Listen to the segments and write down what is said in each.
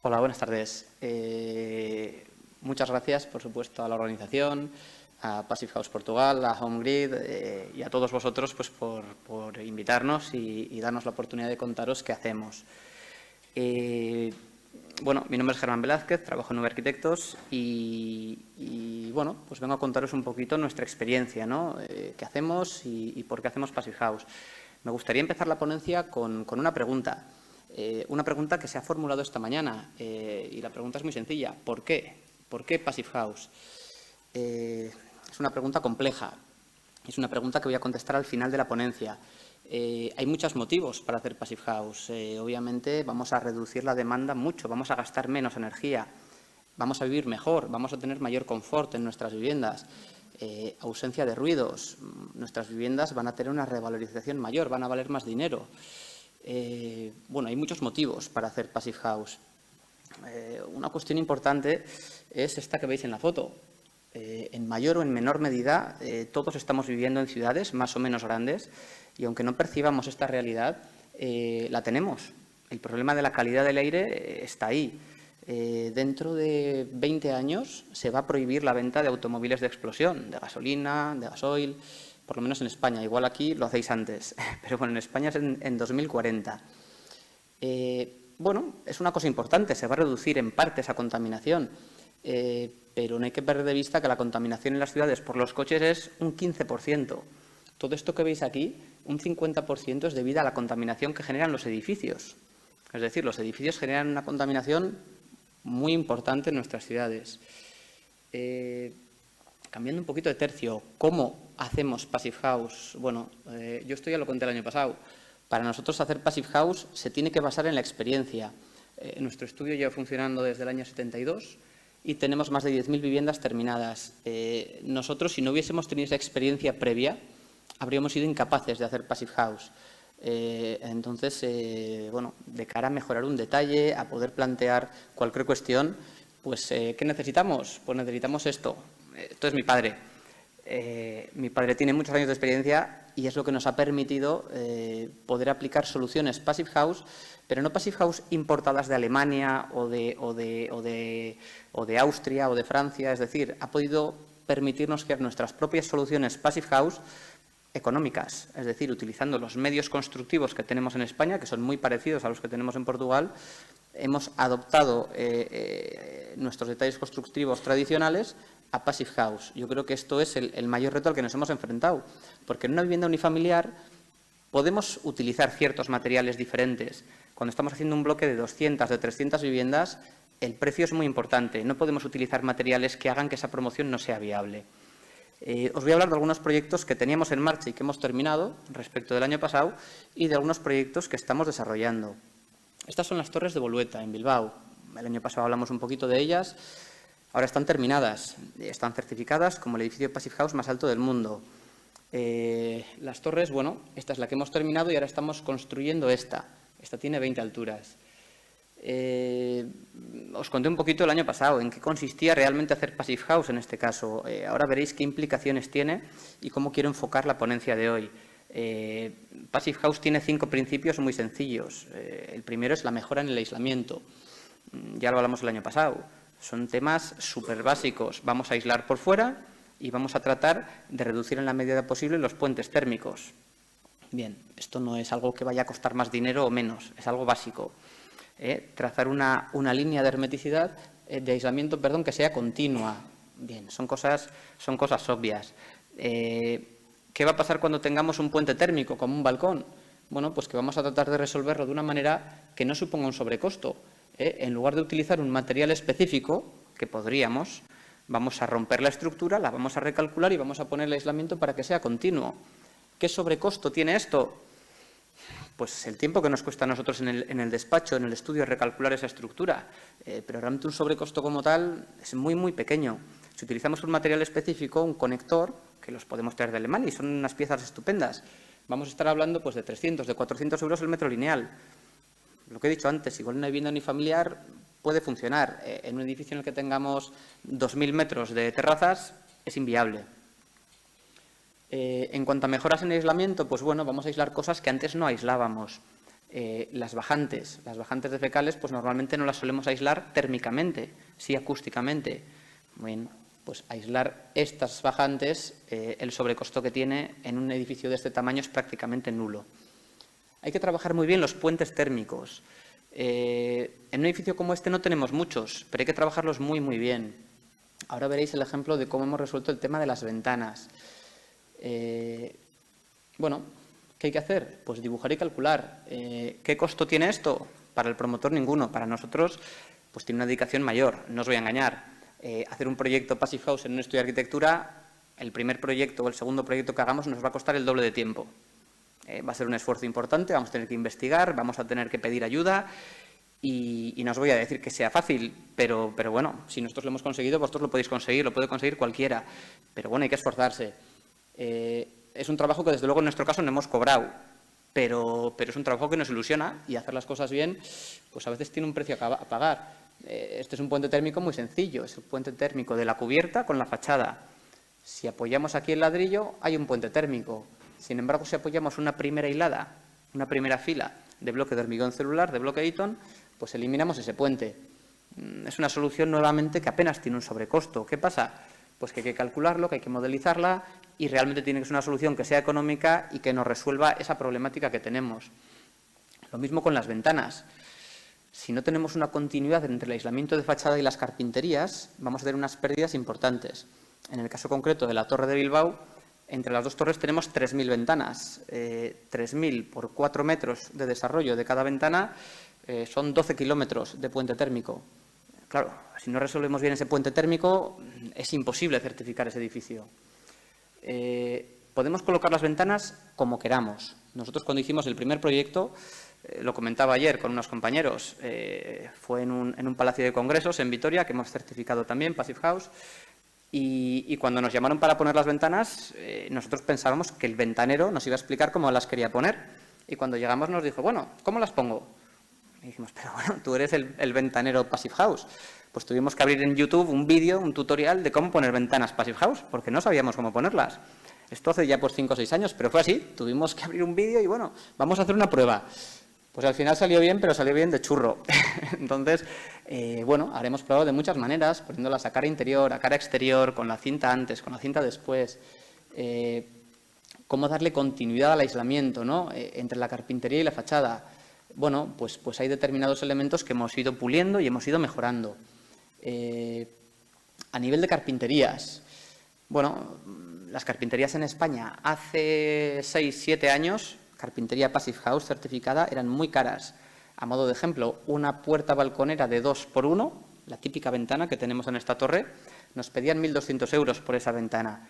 Hola, buenas tardes. Muchas gracias, por supuesto, a la organización, a Passive House Portugal, a HomeGrid y a todos vosotros pues, por invitarnos y darnos la oportunidad de contaros qué hacemos. Bueno, mi nombre es Germán Velázquez, trabajo en Nube Arquitectos y bueno, pues vengo a contaros un poquito nuestra experiencia, ¿no? Qué hacemos y por qué hacemos Passive House. Me gustaría empezar la ponencia con una pregunta. Una pregunta que se ha formulado esta mañana y la pregunta es muy sencilla. ¿Por qué? ¿Por qué Passive House? Es una pregunta compleja. Es una pregunta que voy a contestar al final de la ponencia. Hay muchos motivos para hacer Passive House. Obviamente vamos a reducir la demanda mucho, vamos a gastar menos energía, vamos a vivir mejor, vamos a tener mayor confort en nuestras viviendas. Ausencia de ruidos. Nuestras viviendas van a tener una revalorización mayor, van a valer más dinero. Bueno, hay muchos motivos para hacer Passive House. Una cuestión importante es esta que veis en la foto. En mayor o en menor medida, todos estamos viviendo en ciudades más o menos grandes y aunque no percibamos esta realidad, la tenemos. El problema de la calidad del aire está ahí. Dentro de 20 años se va a prohibir la venta de automóviles de explosión, de gasolina, de gasoil, por lo menos en España. Igual aquí lo hacéis antes, pero bueno, en España es en 2040. Bueno, es una cosa importante, se va a reducir en parte esa contaminación, pero no hay que perder de vista que la contaminación en las ciudades por los coches es un 15%. Todo esto que veis aquí, un 50% es debido a la contaminación que generan los edificios. Es decir, los edificios generan una contaminación muy importante en nuestras ciudades. Cambiando un poquito de tercio, ¿cómo hacemos Passive House? Bueno, yo esto ya lo conté el año pasado. Para nosotros hacer Passive House se tiene que basar en la experiencia. Nuestro estudio lleva funcionando desde el año 72 y tenemos más de 10.000 viviendas terminadas. Nosotros, si no hubiésemos tenido esa experiencia previa, habríamos sido incapaces de hacer Passive House. Entonces, bueno, de cara a mejorar un detalle, a poder plantear cualquier cuestión, pues, ¿qué necesitamos? Pues necesitamos esto. Esto es mi padre. Mi padre tiene muchos años de experiencia y es lo que nos ha permitido poder aplicar soluciones Passive House, pero no Passive House importadas de Alemania o de Austria o de Francia. Es decir, ha podido permitirnos crear nuestras propias soluciones Passive House económicas, es decir, utilizando los medios constructivos que tenemos en España, que son muy parecidos a los que tenemos en Portugal. Hemos adoptado nuestros detalles constructivos tradicionales a Passive House. Yo creo que esto es el mayor reto al que nos hemos enfrentado, porque en una vivienda unifamiliar podemos utilizar ciertos materiales diferentes. Cuando estamos haciendo un bloque de 200, de 300 viviendas, el precio es muy importante. No podemos utilizar materiales que hagan que esa promoción no sea viable. Os voy a hablar de algunos proyectos que teníamos en marcha y que hemos terminado respecto del año pasado y de algunos proyectos que estamos desarrollando. Estas son las torres de Bolueta, en Bilbao. El año pasado hablamos un poquito de ellas. Ahora están terminadas, están certificadas como el edificio Passive House más alto del mundo. Las torres, bueno, esta es la que hemos terminado y ahora estamos construyendo esta. Esta tiene 20 alturas. Os conté un poquito el año pasado en qué consistía realmente hacer Passive House en este caso. Ahora veréis qué implicaciones tiene y cómo quiero enfocar la ponencia de hoy. Passive House tiene 5 principios muy sencillos. El primero es la mejora en el aislamiento. Ya lo hablamos el año pasado. Son temas súper básicos. Vamos a aislar por fuera y vamos a tratar de reducir en la medida posible los puentes térmicos. Bien, esto no es algo que vaya a costar más dinero o menos, es algo básico. Trazar una línea de hermeticidad, de aislamiento, perdón, que sea continua. Bien, son cosas obvias. ¿Qué va a pasar cuando tengamos un puente térmico, como un balcón? Bueno, pues que vamos a tratar de resolverlo de una manera que no suponga un sobrecosto. En lugar de utilizar un material específico, que podríamos, vamos a romper la estructura, la vamos a recalcular y vamos a poner el aislamiento para que sea continuo. ¿Qué sobrecosto tiene esto? Pues el tiempo que nos cuesta a nosotros en el despacho, en el estudio, recalcular esa estructura. Pero realmente un sobrecosto como tal es muy, muy pequeño. Si utilizamos un material específico, un conector, que los podemos traer de Alemania y son unas piezas estupendas, vamos a estar hablando pues, de 300, de 400 euros el metro lineal. Lo que he dicho antes, igual una vivienda unifamiliar puede funcionar. En un edificio en el que tengamos 2.000 metros de terrazas es inviable. En cuanto a mejoras en aislamiento, pues bueno, vamos a aislar cosas que antes no aislábamos. Las bajantes de fecales, pues normalmente no las solemos aislar térmicamente, sí acústicamente. Bien, pues aislar estas bajantes, el sobrecosto que tiene en un edificio de este tamaño es prácticamente nulo. Hay que trabajar muy bien los puentes térmicos. En un edificio como este no tenemos muchos, pero hay que trabajarlos muy, muy bien. Ahora veréis el ejemplo de cómo hemos resuelto el tema de las ventanas. Bueno, ¿qué hay que hacer? Pues dibujar y calcular. ¿Qué costo tiene esto? Para el promotor ninguno. Para nosotros, pues tiene una dedicación mayor. No os voy a engañar. Hacer un proyecto Passive House en un estudio de arquitectura, el primer proyecto o el segundo proyecto que hagamos nos va a costar el doble de tiempo. Va a ser un esfuerzo importante, vamos a tener que investigar, vamos a tener que pedir ayuda y no os voy a decir que sea fácil, pero bueno, si nosotros lo hemos conseguido, vosotros lo podéis conseguir, lo puede conseguir cualquiera. Pero bueno, hay que esforzarse. Es un trabajo que desde luego en nuestro caso no hemos cobrado, pero es un trabajo que nos ilusiona y hacer las cosas bien, pues a veces tiene un precio a pagar. Este es un puente térmico muy sencillo, es el puente térmico de la cubierta con la fachada. Si apoyamos aquí el ladrillo, hay un puente térmico. Sin embargo, si apoyamos una primera hilada, una primera fila de bloque de hormigón celular, de bloque Eaton, pues eliminamos ese puente. Es una solución nuevamente que apenas tiene un sobrecosto. ¿Qué pasa? Pues que hay que calcularlo, que hay que modelizarla y realmente tiene que ser una solución que sea económica y que nos resuelva esa problemática que tenemos. Lo mismo con las ventanas. Si no tenemos una continuidad entre el aislamiento de fachada y las carpinterías, vamos a tener unas pérdidas importantes. En el caso concreto de la Torre de Bilbao, entre las dos torres tenemos 3.000 ventanas. 3.000 por 4 metros de desarrollo de cada ventana son 12 kilómetros de puente térmico. Claro, si no resolvemos bien ese puente térmico, es imposible certificar ese edificio. Podemos colocar las ventanas como queramos. Nosotros cuando hicimos el primer proyecto, lo comentaba ayer con unos compañeros, fue en un palacio de congresos en Vitoria, que hemos certificado también, Passive House, y cuando nos llamaron para poner las ventanas, nosotros pensábamos que el ventanero nos iba a explicar cómo las quería poner. Y cuando llegamos nos dijo, bueno, ¿cómo las pongo? Y dijimos, pero bueno, tú eres el ventanero Passive House. Pues tuvimos que abrir en YouTube un vídeo, un tutorial de cómo poner ventanas Passive House, porque no sabíamos cómo ponerlas. Esto hace ya por 5 o 6 años, pero fue así. Tuvimos que abrir un vídeo y bueno, vamos a hacer una prueba. Pues al final salió bien, pero salió bien de churro. Entonces, bueno, haremos pruebas de muchas maneras, poniéndolas a cara interior, a cara exterior, con la cinta antes, con la cinta después. Cómo darle continuidad al aislamiento, ¿no? Entre la carpintería y la fachada. Bueno, pues hay determinados elementos que hemos ido puliendo y hemos ido mejorando. A nivel de carpinterías, bueno, las carpinterías en España hace 6 o 7 años, carpintería Passive House certificada, eran muy caras. A modo de ejemplo, una puerta balconera de 2x1, la típica ventana que tenemos en esta torre, nos pedían 1.200 euros por esa ventana.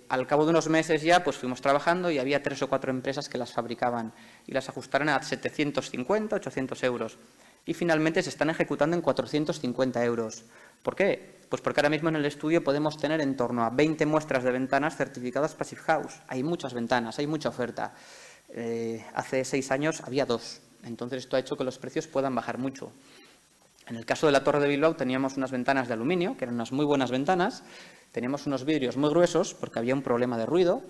Al cabo de unos meses ya pues fuimos trabajando y había 3 o 4 empresas que las fabricaban y las ajustaron a 750, 800 euros. Y finalmente se están ejecutando en 450 euros. ¿Por qué? Pues porque ahora mismo en el estudio podemos tener en torno a 20 muestras de ventanas certificadas Passive House. Hay muchas ventanas, hay mucha oferta. Hace 6 años había 2. Entonces esto ha hecho que los precios puedan bajar mucho. En el caso de la Torre de Bilbao teníamos unas ventanas de aluminio, que eran unas muy buenas ventanas. Teníamos unos vidrios muy gruesos porque había un problema de ruido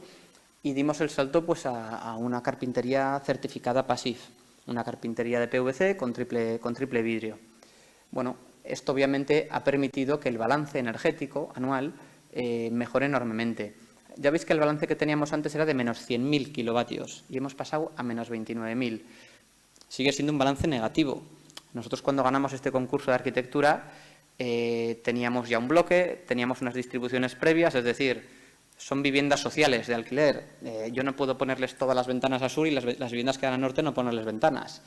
y dimos el salto pues, a una carpintería certificada Passive, una carpintería de PVC con triple vidrio. Bueno, esto obviamente ha permitido que el balance energético anual mejore enormemente. Ya veis que el balance que teníamos antes era de menos 100.000 kilovatios y hemos pasado a menos 29.000. Sigue siendo un balance negativo. Nosotros cuando ganamos este concurso de arquitectura teníamos ya un bloque, teníamos unas distribuciones previas, es decir, son viviendas sociales de alquiler. Yo no puedo ponerles todas las ventanas a sur y las viviendas que dan al norte no ponerles ventanas.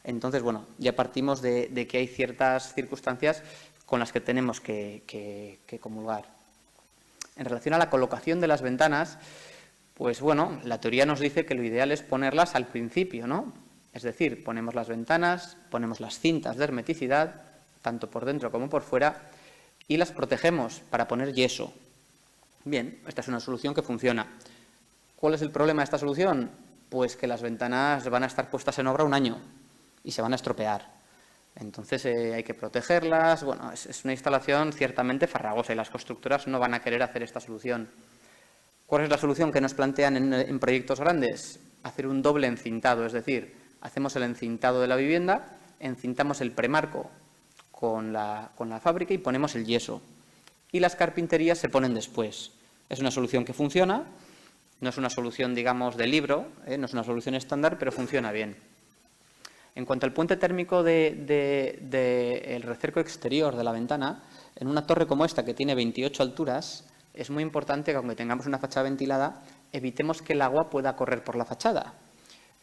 Entonces, bueno, ya partimos de que hay ciertas circunstancias con las que tenemos que comulgar. En relación a la colocación de las ventanas, pues bueno, la teoría nos dice que lo ideal es ponerlas al principio, ¿no? Es decir, ponemos las ventanas, ponemos las cintas de hermeticidad, tanto por dentro como por fuera, y las protegemos para poner yeso. Bien, esta es una solución que funciona. ¿Cuál es el problema de esta solución? Pues que las ventanas van a estar puestas en obra un año y se van a estropear. Entonces hay que protegerlas. Bueno, es una instalación ciertamente farragosa y las constructoras no van a querer hacer esta solución. ¿Cuál es la solución que nos plantean en proyectos grandes? Hacer un doble encintado, es decir, hacemos el encintado de la vivienda, encintamos el premarco con la fábrica y ponemos el yeso. Y las carpinterías se ponen después. Es una solución que funciona, no es una solución, digamos, de libro, no es una solución estándar, pero funciona bien. En cuanto al puente térmico del recerco exterior de la ventana, en una torre como esta, que tiene 28 alturas, es muy importante que, aunque tengamos una fachada ventilada, evitemos que el agua pueda correr por la fachada.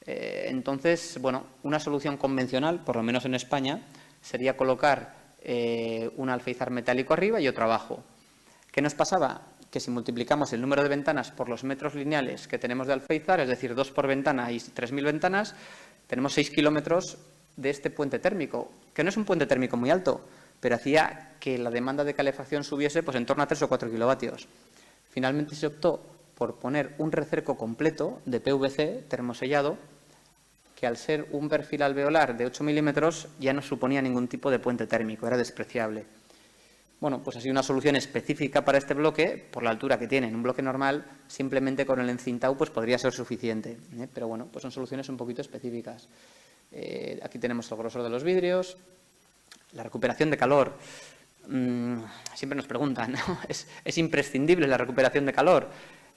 Entonces, bueno, una solución convencional, por lo menos en España, sería colocar un alféizar metálico arriba y otro abajo. ¿Qué nos pasaba? Que si multiplicamos el número de ventanas por los metros lineales que tenemos de alféizar, es decir, 2 por ventana y 3.000 ventanas, tenemos 6 kilómetros de este puente térmico, que no es un puente térmico muy alto, pero hacía que la demanda de calefacción subiese pues, en torno a 3 o 4 kilovatios. Finalmente se optó por poner un recerco completo de PVC termosellado, que al ser un perfil alveolar de 8 milímetros ya no suponía ningún tipo de puente térmico, era despreciable. Bueno, pues ha sido una solución específica para este bloque, por la altura que tiene. En un bloque normal, simplemente con el encintado pues podría ser suficiente, pero bueno, pues son soluciones un poquito específicas. Aquí tenemos el grosor de los vidrios, la recuperación de calor. Siempre nos preguntan, ¿no? ¿Es imprescindible la recuperación de calor?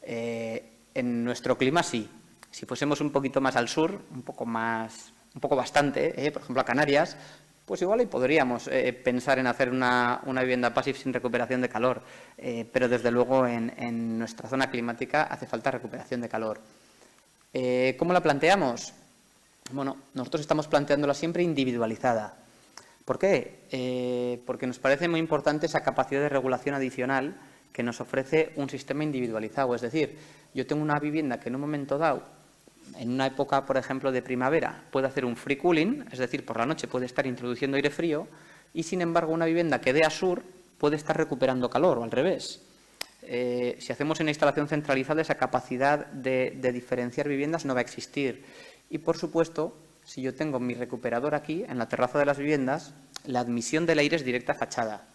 En nuestro clima sí. Si fuésemos un poquito más al sur, un poco bastante, por ejemplo a Canarias, pues igual ahí podríamos pensar en hacer una vivienda passive sin recuperación de calor, pero desde luego en nuestra zona climática hace falta recuperación de calor. ¿Cómo la planteamos? Bueno, nosotros estamos planteándola siempre individualizada. ¿Por qué? Porque nos parece muy importante esa capacidad de regulación adicional que nos ofrece un sistema individualizado. Es decir, yo tengo una vivienda que en un momento dado, en una época, por ejemplo, de primavera, puede hacer un free cooling, es decir, por la noche puede estar introduciendo aire frío, y sin embargo una vivienda que dé a sur puede estar recuperando calor, o al revés. Si hacemos una instalación centralizada, esa capacidad de diferenciar viviendas no va a existir. Y, por supuesto, si yo tengo mi recuperador aquí, en la terraza de las viviendas, la admisión del aire es directa a fachada.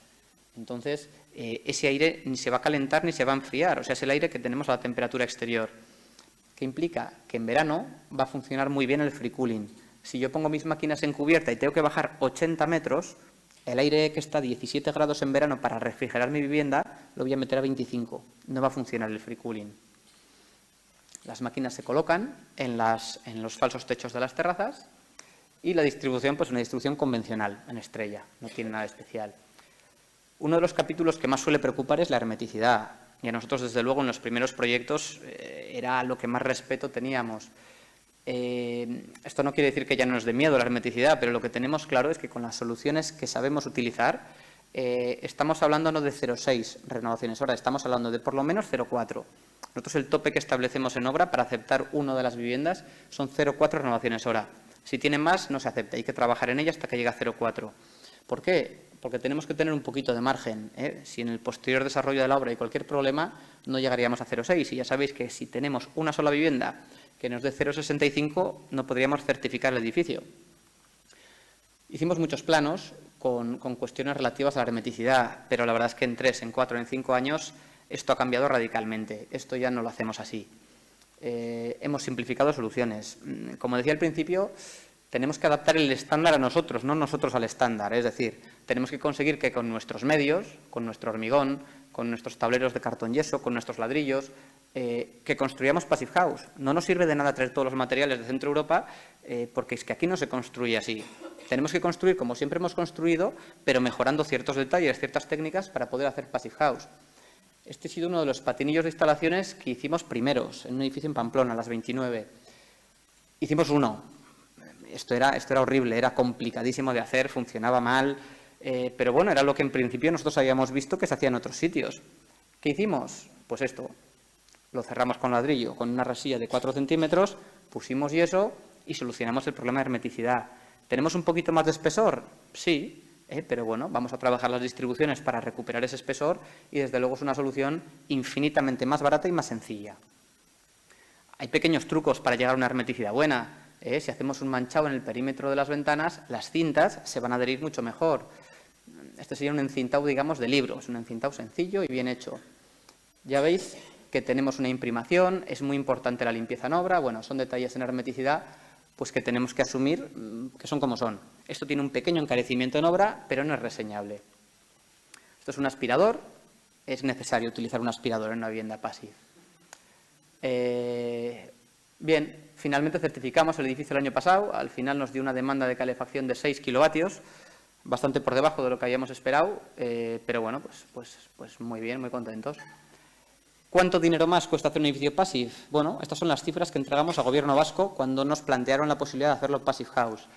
Entonces, ese aire ni se va a calentar ni se va a enfriar, o sea, es el aire que tenemos a la temperatura exterior. ¿Qué implica? Que en verano va a funcionar muy bien el free cooling. Si yo pongo mis máquinas en cubierta y tengo que bajar 80 metros, el aire que está a 17 grados en verano para refrigerar mi vivienda lo voy a meter a 25. No va a funcionar el free cooling. Las máquinas se colocan en los falsos techos de las terrazas y la distribución, pues una distribución convencional, en estrella, no tiene nada especial. Uno de los capítulos que más suele preocupar es la hermeticidad. Y a nosotros, desde luego, en los primeros proyectos era lo que más respeto teníamos. Esto no quiere decir que ya no nos dé miedo la hermeticidad, pero lo que tenemos claro es que con las soluciones que sabemos utilizar, estamos hablando no de 0,6 renovaciones hora, estamos hablando de por lo menos 0,4. Nosotros el tope que establecemos en obra para aceptar una de las viviendas son 0,4 renovaciones hora. Si tiene más, no se acepta, hay que trabajar en ella hasta que llegue a 0,4. ¿Por qué? Porque tenemos que tener un poquito de margen. Si en el posterior desarrollo de la obra hay cualquier problema, no llegaríamos a 0,6. Y ya sabéis que si tenemos una sola vivienda que nos dé 0,65, no podríamos certificar el edificio. Hicimos muchos planos con cuestiones relativas a la hermeticidad, pero la verdad es que en 3, en 4, en 5 años esto ha cambiado radicalmente. Esto ya no lo hacemos así. Hemos simplificado soluciones. Como decía al principio, tenemos que adaptar el estándar a nosotros, no nosotros al estándar. Es decir, tenemos que conseguir que con nuestros medios, con nuestro hormigón, con nuestros tableros de cartón yeso, con nuestros ladrillos, que construyamos Passive House. No nos sirve de nada traer todos los materiales de Centro Europa, porque es que aquí no se construye así. Tenemos que construir como siempre hemos construido, pero mejorando ciertos detalles, ciertas técnicas para poder hacer Passive House. Este ha sido uno de los patinillos de instalaciones que hicimos primeros, en un edificio en Pamplona, a las 29. Hicimos uno. Esto era horrible, era complicadísimo de hacer, funcionaba mal, pero bueno, era lo que en principio nosotros habíamos visto que se hacía en otros sitios. ¿Qué hicimos? Pues esto, lo cerramos con ladrillo, con una resilla de 4 centímetros, pusimos yeso y solucionamos el problema de hermeticidad. ¿Tenemos un poquito más de espesor? Sí, pero bueno, vamos a trabajar las distribuciones para recuperar ese espesor y desde luego es una solución infinitamente más barata y más sencilla. Hay pequeños trucos para llegar a una hermeticidad buena. Si hacemos un manchado en el perímetro de las ventanas, las cintas se van a adherir mucho mejor. Este sería un encintado, digamos, de libro. Es un encintado sencillo y bien hecho. Ya veis que tenemos una imprimación, es muy importante la limpieza en obra. Bueno, son detalles en hermeticidad pues que tenemos que asumir que son como son. Esto tiene un pequeño encarecimiento en obra, pero no es reseñable. Esto es un aspirador. Es necesario utilizar un aspirador en una vivienda passive. Bien, finalmente certificamos el edificio el año pasado. Al final nos dio una demanda de calefacción de 6 kilovatios, bastante por debajo de lo que habíamos esperado, pero bueno, pues muy bien, muy contentos. ¿Cuánto dinero más cuesta hacer un edificio passive? Bueno, estas son las cifras que entregamos al Gobierno vasco cuando nos plantearon la posibilidad de hacerlo passive house.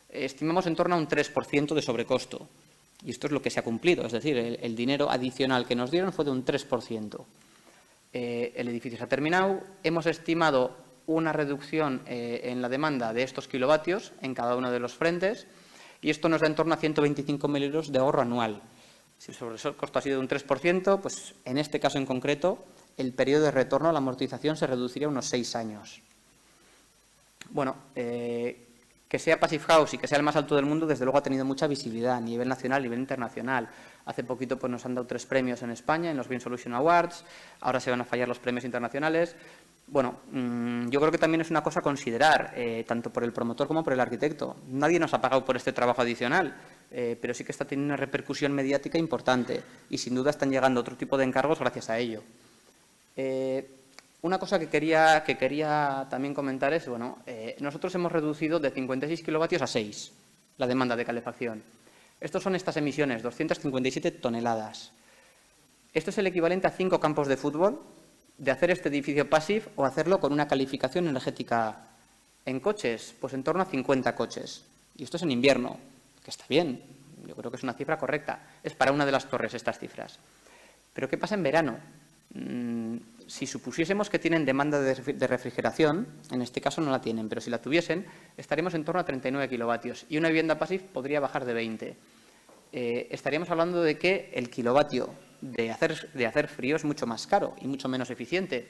Estimamos en torno a un 3% de sobrecosto. Y esto es lo que se ha cumplido, es decir, el dinero adicional que nos dieron fue de un 3%. El edificio se ha terminado. Hemos estimado una reducción en la demanda de estos kilovatios en cada uno de los frentes y esto nos da en torno a 125.000 euros de ahorro anual. Si el sobrecosto ha sido de un 3%, pues en este caso en concreto el periodo de retorno a la amortización se reduciría a unos 6 años. Bueno, que sea Passive House y que sea el más alto del mundo, desde luego ha tenido mucha visibilidad a nivel nacional, a nivel internacional. Hace poquito pues, nos han dado 3 premios en España, en los Green Solution Awards, ahora se van a fallar los premios internacionales. Bueno, yo creo que también es una cosa a considerar, tanto por el promotor como por el arquitecto. Nadie nos ha pagado por este trabajo adicional, pero sí que está teniendo una repercusión mediática importante y sin duda están llegando otro tipo de encargos gracias a ello. Una cosa que quería también comentar es, bueno, nosotros hemos reducido de 56 kilovatios a 6 la demanda de calefacción. Estos son estas emisiones, 257 toneladas. Esto es el equivalente a 5 campos de fútbol de hacer este edificio passive o hacerlo con una calificación energética en coches, pues en torno a 50 coches. Y esto es en invierno, que está bien, yo creo que es una cifra correcta. Es para una de las torres estas cifras. Pero ¿qué pasa en verano? Si supusiésemos que tienen demanda de refrigeración, en este caso no la tienen, pero si la tuviesen, estaríamos en torno a 39 kilovatios y una vivienda passive podría bajar de 20. Estaríamos hablando de que el kilovatio de hacer frío es mucho más caro y mucho menos eficiente.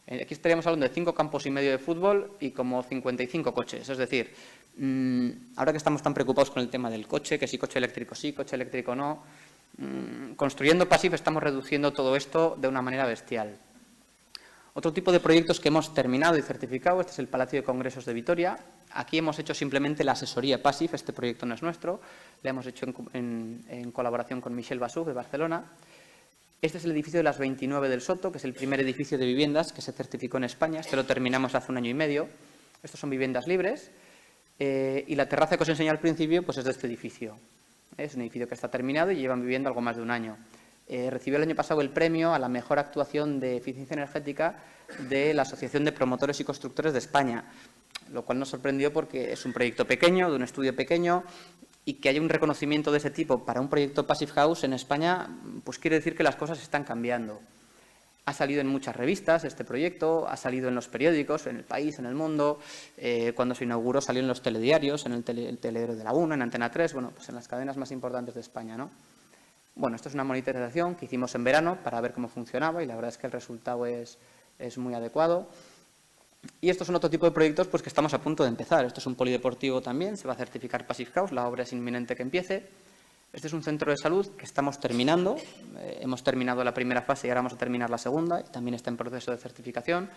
Aquí estaríamos hablando de 5 campos y medio de fútbol y como 55 coches. Es decir, ahora que estamos tan preocupados con el tema del coche, que si coche eléctrico sí, coche eléctrico no, construyendo passive estamos reduciendo todo esto de una manera bestial. Otro tipo de proyectos que hemos terminado y certificado, este es el Palacio de Congresos de Vitoria. Aquí hemos hecho simplemente la asesoría passive, este proyecto no es nuestro, lo hemos hecho en colaboración con Michel Bassouf de Barcelona. Este es el edificio de las 29 del Soto, que es el primer edificio de viviendas que se certificó en España. Este lo terminamos hace 1 año y medio. Estos son viviendas libres. Y la terraza que os enseñé al principio pues es de este edificio. Es un edificio que está terminado y llevan viviendo algo más de 1 año. Recibió el año pasado el premio a la mejor actuación de eficiencia energética de la Asociación de Promotores y Constructores de España, lo cual nos sorprendió porque es un proyecto pequeño, de un estudio pequeño, y que haya un reconocimiento de ese tipo para un proyecto Passive House en España, pues quiere decir que las cosas están cambiando. Ha salido en muchas revistas este proyecto, ha salido en los periódicos, en El País, en El Mundo, cuando se inauguró salió en los telediarios, en el telediario de la 1, en Antena 3, bueno, pues en las cadenas más importantes de España, ¿no? Bueno, esto es una monitorización que hicimos en verano para ver cómo funcionaba y la verdad es que el resultado es muy adecuado. Y estos son otro tipo de proyectos pues, que estamos a punto de empezar. Esto es un polideportivo también, se va a certificar Passive House, la obra es inminente que empiece. Este es un centro de salud que estamos terminando. Hemos terminado la primera fase y ahora vamos a terminar la segunda y también está en proceso de certificación.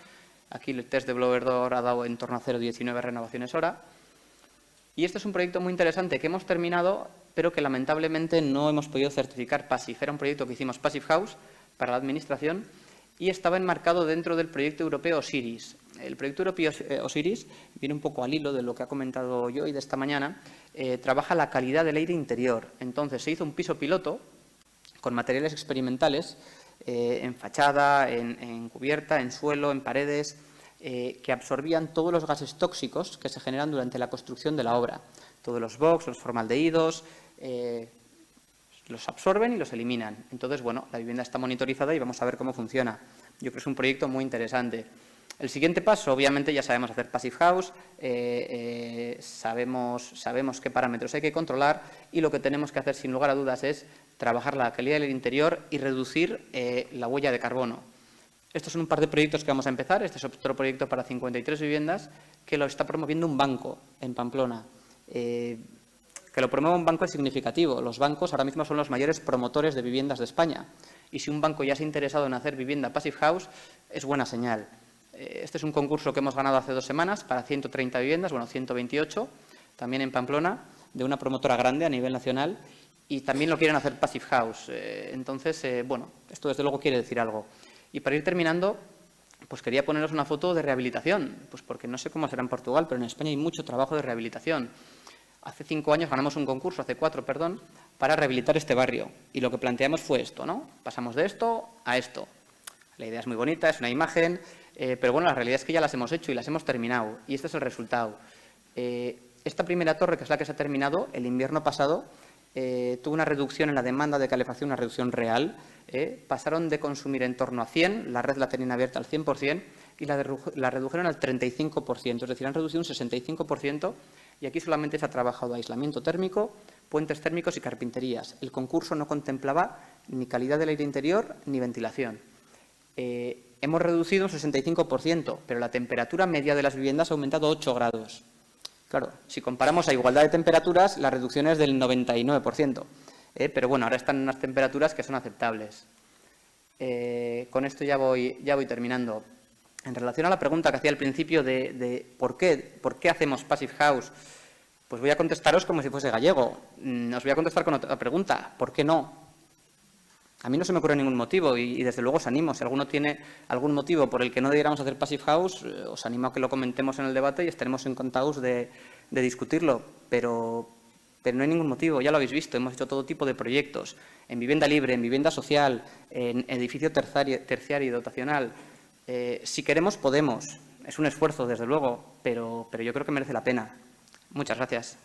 Aquí el test de blower door ha dado en torno a 0,19 renovaciones hora. Y este es un proyecto muy interesante que hemos terminado, pero que lamentablemente no hemos podido certificar Passive. Era un proyecto que hicimos Passive House para la Administración y estaba enmarcado dentro del proyecto europeo Osiris. El proyecto europeo Osiris viene un poco al hilo de lo que ha comentado yo y de esta mañana. Trabaja la calidad del aire interior. Entonces, se hizo un piso piloto con materiales experimentales en fachada, en cubierta, en suelo, en paredes, que absorbían todos los gases tóxicos que se generan durante la construcción de la obra. Todos los VOCs, los formaldehídos, los absorben y los eliminan. Entonces, bueno, la vivienda está monitorizada y vamos a ver cómo funciona. Yo creo que es un proyecto muy interesante. El siguiente paso, obviamente, ya sabemos hacer Passive House, sabemos qué parámetros hay que controlar y lo que tenemos que hacer, sin lugar a dudas, es trabajar la calidad del interior y reducir la huella de carbono. Estos son un par de proyectos que vamos a empezar. Este es otro proyecto para 53 viviendas que lo está promoviendo un banco en Pamplona. Que lo promueva un banco es significativo. Los bancos ahora mismo son los mayores promotores de viviendas de España. Y si un banco ya se ha interesado en hacer vivienda Passive House, es buena señal. Este es un concurso que hemos ganado hace 2 semanas para 130 viviendas, bueno, 128, también en Pamplona, de una promotora grande a nivel nacional, y también lo quieren hacer Passive House. Entonces, bueno, esto desde luego quiere decir algo. Y para ir terminando, pues quería poneros una foto de rehabilitación, pues porque no sé cómo será en Portugal, pero en España hay mucho trabajo de rehabilitación. Hace 5 años ganamos un concurso, hace 4, perdón, para rehabilitar este barrio. Y lo que planteamos fue esto, ¿no? Pasamos de esto a esto. La idea es muy bonita, es una imagen, pero bueno, la realidad es que ya las hemos hecho y las hemos terminado. Y este es el resultado. Esta primera torre, que es la que se ha terminado, el invierno pasado, tuvo una reducción en la demanda de calefacción, una reducción real. Pasaron de consumir en torno a 100, la red la tenían abierta al 100%, y la redujeron al 35%, es decir, han reducido un 65%, y aquí solamente se ha trabajado aislamiento térmico, puentes térmicos y carpinterías. El concurso no contemplaba ni calidad del aire interior ni ventilación. Hemos reducido un 65%, pero la temperatura media de las viviendas ha aumentado 8 grados. Claro, si comparamos a igualdad de temperaturas, la reducción es del 99%. Pero bueno, ahora están en unas temperaturas que son aceptables. Con esto ya voy terminando. En relación a la pregunta que hacía al principio de ¿por qué hacemos Passive House? Pues voy a contestaros como si fuese gallego. Os voy a contestar con otra pregunta. ¿Por qué no? A mí no se me ocurre ningún motivo y desde luego os animo. Si alguno tiene algún motivo por el que no debiéramos hacer Passive House, os animo a que lo comentemos en el debate y estaremos encantados de discutirlo. Pero no hay ningún motivo, ya lo habéis visto, hemos hecho todo tipo de proyectos, en vivienda libre, en vivienda social, en edificio terciario y dotacional. Si queremos, podemos. Es un esfuerzo, desde luego, pero yo creo que merece la pena. Muchas gracias.